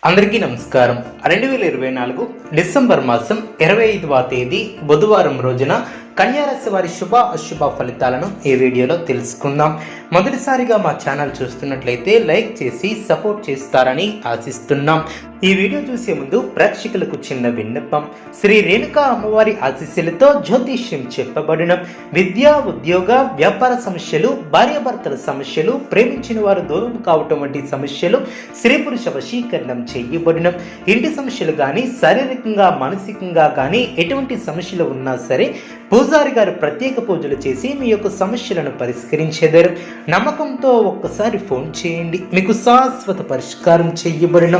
అందరికీ నమస్కారం. 2024 డిసెంబర్ మాసం 25వ తేదీ బుధవారం రోజున కన్యారాశి వారి శుభ అశుభ ఫలితాలను ఈ వీడియోలో తెలుసుకుందాం. మొదటిసారిగా మా ఛానల్ చూస్తున్నట్లయితే లైక్ చేసి సపోర్ట్ చేస్తారని ఆశిస్తున్నాం. ఈ వీడియో చూసే ముందు ప్రేక్షకులకు చిన్న విన్నపం. శ్రీ రేణుకా అమ్మవారి ఆశీస్సులతో జ్యోతిష్యం చెప్పబడిన విద్యా, ఉద్యోగ, వ్యాపార సమస్యలు, భార్యాభర్తల సమస్యలు, ప్రేమించిన వారు దూరం కావటం వంటి సమస్యలు, స్త్రీ పురుష వశీకరణం చేయబడిన ఇంటి సమస్యలు కానీ, శారీరకంగా మానసికంగా కానీ ఎటువంటి సమస్యలు ఉన్నా సరే పూజారి గారు ప్రత్యేక పూజలు చేసి మీ యొక్క సమస్యలను పరిష్కరించేదారు. నమ్మకంతో ఒక్కసారి ఫోన్ చేయండి, మీకు శాశ్వత పరిష్కారం చేయబడిన.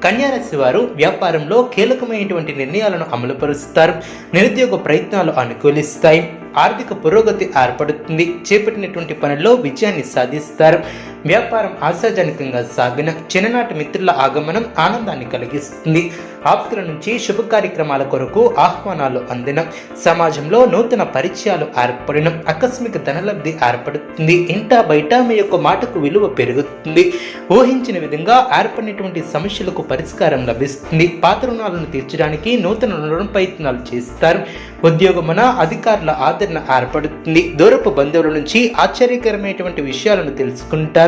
కన్యారాశి వారు వ్యాపారంలో కీలకమైనటువంటి నిర్ణయాలను అమలుపరుస్తారు. నిరుద్యోగ ప్రయత్నాలు అనుకూలిస్తాయి. ఆర్థిక పురోగతి ఏర్పడుతుంది. చేపట్టినటువంటి పనుల్లో విజయాన్ని సాధిస్తారు. వ్యాపారం ఆశాజనకంగా సాగిన చిన్ననాటి మిత్రుల ఆగమనం ఆనందాన్ని కలిగిస్తుంది. ఆప్తుల నుంచి శుభ కార్యక్రమాల కొరకు ఆహ్వానాలు అందిన, సమాజంలో నూతన పరిచయాలు ఏర్పడిన, ఆకస్మిక ధనలబ్ధి ఏర్పడుతుంది. ఇంటా బయట మీ యొక్క మాటకు విలువ పెరుగుతుంది. ఊహించిన విధంగా ఏర్పడినటువంటి సమస్యలకు పరిష్కారం లభిస్తుంది. పాత రుణాలను తీర్చడానికి నూతన రుణ ప్రయత్నాలు చేస్తారు. ఉద్యోగమున అధికారుల ఆదరణ ఏర్పడుతుంది. దూరపు బంధువుల నుంచి ఆశ్చర్యకరమైనటువంటి విషయాలను తెలుసుకుంటారు.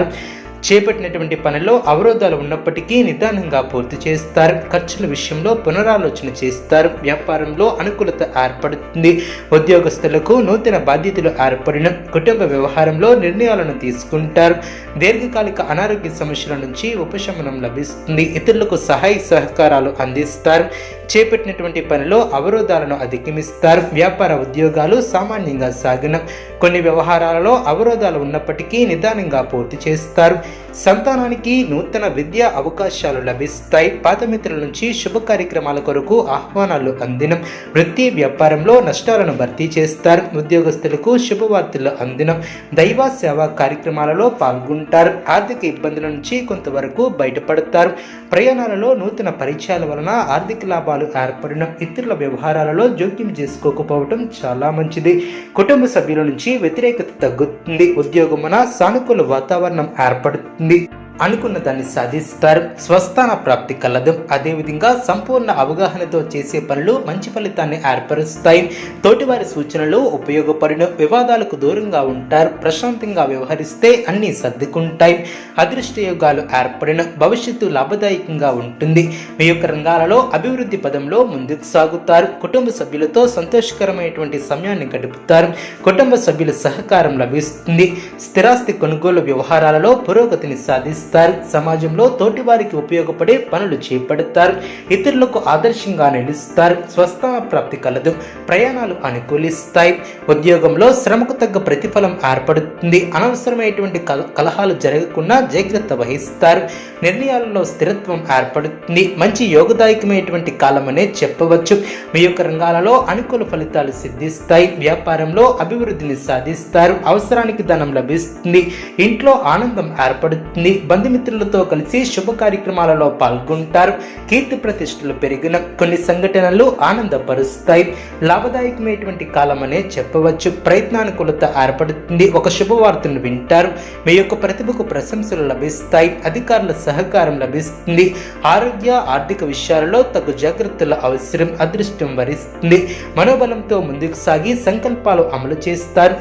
చేపట్టినటువంటి పనిలో అవరోధాలు ఉన్నప్పటికీ నిదానంగా పూర్తి చేస్తారు. ఖర్చుల విషయంలో పునరాలోచన చేస్తారు. వ్యాపారంలో అనుకూలత ఏర్పడుతుంది. ఉద్యోగస్తులకు నూతన బాధ్యతలు ఏర్పడిన, కుటుంబ వ్యవహారంలో నిర్ణయాలను తీసుకుంటారు. దీర్ఘకాలిక అనారోగ్య సమస్యల నుంచి ఉపశమనం లభిస్తుంది. ఇతరులకు సహాయ సహకారాలు అందిస్తారు. చేపట్టినటువంటి పనిలో అవరోధాలను అధిగమిస్తారు. వ్యాపార ఉద్యోగాలు సామాన్యంగా సాగిన, కొన్ని వ్యవహారాలలో అవరోధాలు ఉన్నప్పటికీ నిదానంగా పూర్తి చేస్తారు. సంతానానికి నూతన విద్యా అవకాశాలు లభిస్తాయి. పాత మిత్రుల నుంచి శుభ కార్యక్రమాల కొరకు ఆహ్వానాలు అందిన, వృత్తి వ్యాపారంలో నష్టాలను భర్తీ చేస్తారు. ఉద్యోగస్తులకు శుభవార్తలు అందిన, దైవ సేవా కార్యక్రమాలలో పాల్గొంటారు. ఆర్థిక ఇబ్బందుల నుంచి కొంతవరకు బయటపడతారు. ప్రయాణాలలో నూతన పరిచయాల వలన ఆర్థిక లాభాలు ఏర్పడిన, ఇతరుల వ్యవహారాలలో జోక్యం చేసుకోకపోవటం చాలా మంచిది. కుటుంబ సభ్యుల నుంచి వ్యతిరేకత తగ్గుతుంది. ఉద్యోగమున సానుకూల వాతావరణం ఏర్పడుతుంది. అనుకున్న దాన్ని సాధిస్తారు. స్వస్థాన ప్రాప్తి కలదు. అదేవిధంగా సంపూర్ణ అవగాహనతో చేసే పనులు మంచి ఫలితాన్ని ఏర్పరుస్తాయి. తోటివారి సూచనలు ఉపయోగపడిన, వివాదాలకు దూరంగా ఉంటారు. ప్రశాంతంగా వ్యవహరిస్తే అన్నీ సర్దుకుంటాయి. అదృష్ట యోగాలు ఏర్పడిన, భవిష్యత్తు లాభదాయకంగా ఉంటుంది. మీ యొక్క రంగాలలో అభివృద్ధి పదంలో ముందుకు సాగుతారు. కుటుంబ సభ్యులతో సంతోషకరమైనటువంటి సమయాన్ని గడుపుతారు. కుటుంబ సభ్యుల సహకారం లభిస్తుంది. స్థిరాస్తి కొనుగోలు వ్యవహారాలలో పురోగతిని సాధిస్తారు. సమాజంలో తోటి వారికి ఉపయోగపడే పనులు చేపడతారు. ఇతరులకు ఆదర్శంగా నిలుస్తారు. స్వస్థాన ప్రాప్తి కలదు. ప్రయాణాలు అనుకూలిస్తాయి. ఉద్యోగంలో శ్రమకు తగ్గ ప్రతిఫలం ఏర్పడుతుంది. అనవసరమైనటువంటి కలహాలు జరగకుండా జాగ్రత్త వహిస్తారు. నిర్ణయాలలో స్థిరత్వం ఏర్పడుతుంది. మంచి యోగదాయకమైనటువంటి కాలమనే చెప్పవచ్చు. మీ యొక్క రంగాలలో అనుకూల ఫలితాలు సిద్ధిస్తాయి. వ్యాపారంలో అభివృద్ధిని సాధిస్తారు. అవసరానికి ధనం లభిస్తుంది. ఇంట్లో ఆనందం ఏర్పడుతుంది. బంధుమిత్రులతో కలిసి శుభ కార్యక్రమాలలో పాల్గొంటారు. కీర్తి ప్రతిష్టలు పెరిగిన, కొన్ని సంఘటనలు ఆనందపరుస్తాయి. లాభదాయకమైనటువంటి కాలం అనే చెప్పవచ్చు. ప్రయత్నానుకూలత ఏర్పడుతుంది. ఒక శుభవార్తను వింటారు. మీ యొక్క ప్రతిభకు ప్రశంసలు లభిస్తాయి. అధికారుల సహకారం లభిస్తుంది. ఆరోగ్య, ఆర్థిక విషయాలలో తగు జాగ్రత్తలు అవసరం. అదృష్టం వరిస్తుంది. మనోబలంతో ముందుకు సాగి సంకల్పాలు అమలు చేస్తారు.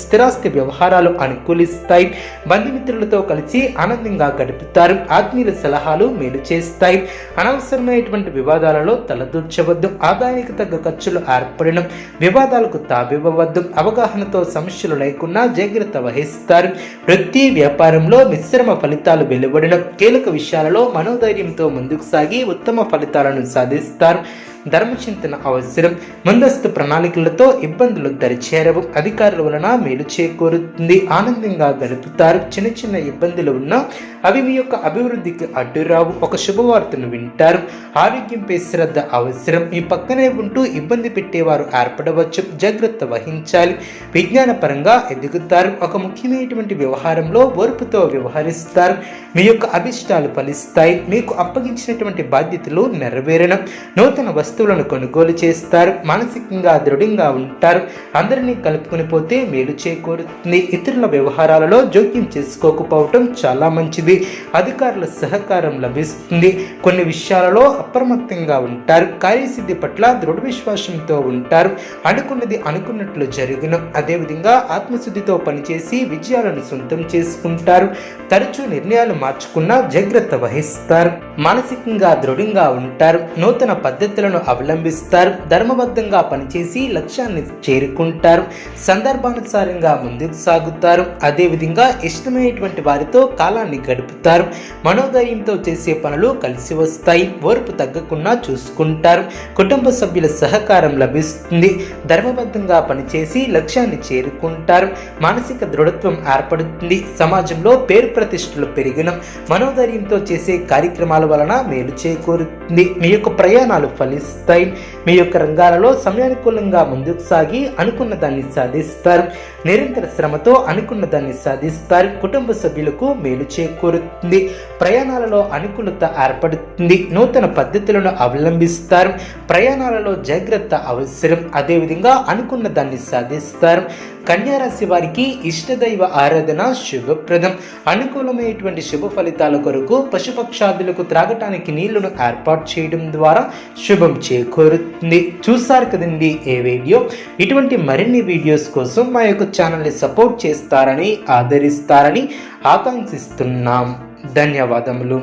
స్థిరాస్తి వ్యవహారాలు అనుకూలిస్తాయి. బంధుమిత్రులతో కలిసి ఆనందంగా గడుపుతారు. ఆత్మీయుల సలహాలు మేలు చేస్తాయి. అనవసరమైనటువంటి వివాదాలలో తలదూర్చవద్దు. ఆదాయానికి తగ్గ ఖర్చులు ఏర్పడిన, వివాదాలకు తావివ్వవద్దు. అవగాహనతో సమస్యలు లేకుండా జాగ్రత్త వహిస్తారు. వృత్తి వ్యాపారంలో మిశ్రమ ఫలితాలు వెలువడిన, కీలక విషయాలలో మనోధైర్యంతో ముందుకు సాగి ఉత్తమ ఫలితాలను సాధిస్తారు. ధర్మచింతన అవసరం. ముందస్తు ప్రణాళికలతో ఇబ్బందులు దరిచేరవు. అధికారుల వలన మేలు చేకూరుతుంది. ఆనందంగా గడుపుతారు. చిన్న చిన్న ఇబ్బందులు ఉన్నా అవి మీ యొక్క అభివృద్ధికి అడ్డురావు. ఒక శుభవార్తను వింటారు. ఆరోగ్యంపై శ్రద్ధ అవసరం. మీ పక్కనే ఉంటూ ఇబ్బంది పెట్టేవారు ఏర్పడవచ్చు. జాగ్రత్త వహించాలి. విజ్ఞాన పరంగా ఎదుగుతారు. ఒక ముఖ్యమైనటువంటి వ్యవహారంలో ఓర్పుతో వ్యవహరిస్తారు. మీ యొక్క అభిష్టాలు ఫలిస్తాయి. మీకు అప్పగించినటువంటి బాధ్యతలు నెరవేరడం. నూతన వస్తు వస్తువులను కొనుగోలు చేస్తారు. మానసికంగా దృఢంగా ఉంటారు. అందరినీ కలుపుకొని పోతే మేలు చేకూరుతుంది. ఇతరుల వ్యవహారాలలో జోక్యం చేసుకోకపోవటం చాలా మంచిది. అధికారుల సహకారం లభిస్తుంది. కొన్ని విషయాలలో అప్రమత్తంగా ఉంటారు. కార్యసిద్ధి పట్ల దృఢ విశ్వాసంతో ఉంటారు. అనుకున్నది అనుకున్నట్లు జరుగును. అదేవిధంగా ఆత్మశుద్ధితో పనిచేసి విజయాలను సొంతం చేసుకుంటారు. తరచూ నిర్ణయాలు మార్చుకున్నా జాగ్రత్త వహిస్తారు. మానసికంగా దృఢంగా ఉంటారు. నూతన పద్ధతులను అవలంబిస్తారు. ధర్మబద్ధంగా పనిచేసి లక్ష్యాన్ని చేరుకుంటారు. సందర్భానుసారంగా ముందుకు సాగుతారు. అదేవిధంగా ఇష్టమైనటువంటి వారితో కాలాన్ని గడుపుతారు. మనోధైర్యంతో చేసే పనులు కలిసి వస్తాయి. ఓర్పు తగ్గకుండా చూసుకుంటారు. కుటుంబ సభ్యుల సహకారం లభిస్తుంది. ధర్మబద్ధంగా పనిచేసి లక్ష్యాన్ని చేరుకుంటారు. మానసిక దృఢత్వం ఏర్పడుతుంది. సమాజంలో పేరు ప్రతిష్టలు పెరిగిన మనోధైర్యంతో చేసే కార్యక్రమాల వలన మేలు చేకూరుతుంది. మీ యొక్క ప్రయాణాలు ఫలిస్తాయి. మీ యొక్క రంగాలలో సమయానుకూలంగా ముందుకు సాగి అనుకున్న దాన్ని సాధిస్తారు. నిరంతర శ్రమతో అనుకున్న దాన్ని సాధిస్తారు. కుటుంబ సభ్యులకు మేలు చేకూరుతుంది. ప్రయాణాలలో అనుకూలత ఏర్పడుతుంది. నూతన పద్ధతులను అవలంబిస్తారు. ప్రయాణాలలో జాగ్రత్త అవసరం. అదేవిధంగా అనుకున్న దాన్ని సాధిస్తారు. కన్యారాశి వారికి ఇష్టదైవ ఆరాధన శుభప్రదం. అనుకూలమైనటువంటి శుభ ఫలితాల కొరకు పశుపక్షాదులకు త్రాగటానికి నీళ్లను ఏర్పాటు చేయడం ద్వారా శుభం చేకూరుతుంది. చూసారు కదండి ఏ వీడియో. ఇటువంటి మరిన్ని వీడియోస్ కోసం మా యొక్క ఛానల్ని సపోర్ట్ చేస్తారని ఆదరిస్తారని ఆకాంక్షిస్తున్నాం. ధన్యవాదములు.